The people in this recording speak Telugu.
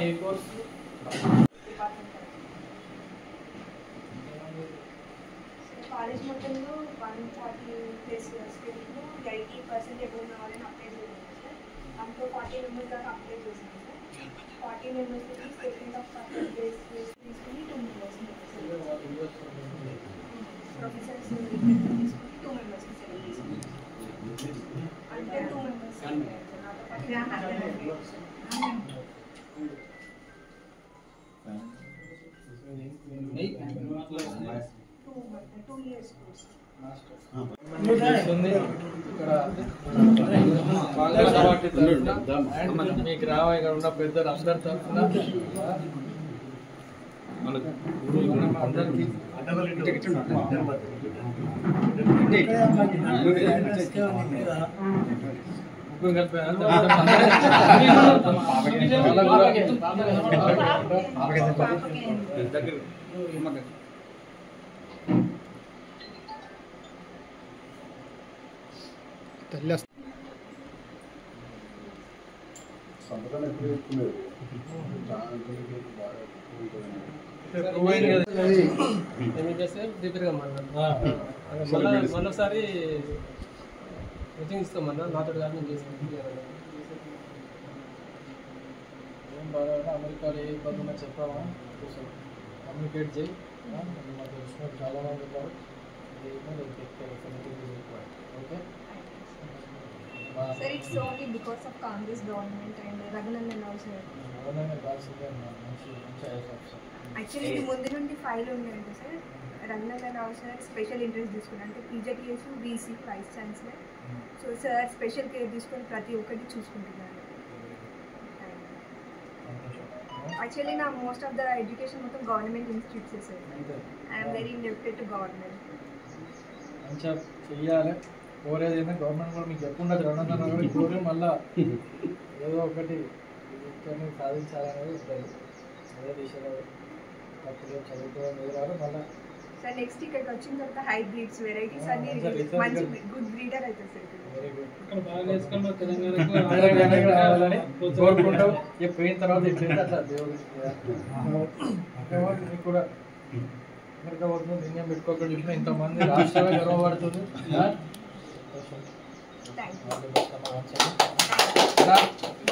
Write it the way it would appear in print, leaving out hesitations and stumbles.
ఏ కోర్స్ కాలేజ్ మొత్తంలో 140 ప్లస్ స్టూడెంట్లు 80% ఎబోవ్ ఉన్న వాళ్ళని అప్లై చేశాను సార్. అందులో 40 మెంబర్స్ దాకా అప్లై చేశాను సార్. 40 మెంబర్స్కి స్టేట్మెంట్ ఆఫ్ పర్పస్ బేస్ తీసుకుని 2 మెంబర్స్ ప్రొఫెసర్స్ తీసుకుని 2 మెంబర్స్కి సెలెక్ట్ చేసుకున్నాను. అంటే 2 మెంబర్స్ టూ ఇయర్స్ కోర్స్ మీకు రావా ఇక్కడ ఉన్న పెద్దలు అందరి తరఫున అందరికీ మరోసారి కోచింగ్ ఇస్తామన్నా నాతో కానీ నేను చేసుకుంటాను. ఏం బాగా అమెరికాలో ఏ ఇబ్బంది ఉన్నా చెప్పామా కొంచెం కమ్యూనికేట్ చేయి. నాకు తెలిసిన చాలా మంది ఉన్నారు. Okay Sir, it's only because of Congress government and Raghunandan Rao sir. Actually, ఇది ముందు నుండి ఫైల్ ఉందండి sir. Raghunandan Rao sir special interest తీసుకున్నారు. అంటే PJTS BC vice chancellor. So sir special care తీసుకొని ప్రతి ఒక్కటి చూసుకుంటున్నారు. యాక్చువల్లీ నా మోస్ట్ ఆఫ్ ద ఎడ్యుకేషన్ మొత్తం government institutes sir. I'm very indebted to government. మంచిగా చెయ్యాలి. కోరేది ఏంటంటే గవర్నమెంట్ కూడా మీకు చెప్పుండదు 200 కోరే మళ్ళీ ఏదో ఒకటి సాధించాలనేది ఉంటుంది. అదే దిశలో తప్పుగా చదువుకోవడం ఎదురాలి. మళ్ళీ సార్ నెక్స్ట్ ఇక్కడికి వచ్చిన తర్వాత హైబ్రిడ్స్ వెరైటీస్ అన్ని మంచి గుడ్ బ్రీడర్ అవుతుంది సార్. Very good. తెలంగాణకు రావాలని కోరుకుంటాం. పోయిన తర్వాత ఇట్లా అట్లా దేవుడు మీకు కూడా అమెరికా పోతుంది నిర్ణయం పెట్టుకోకుండా చూసినా ఇంతమంది రాష్ట్రాలు గర్వపడుతుంది. Thank you.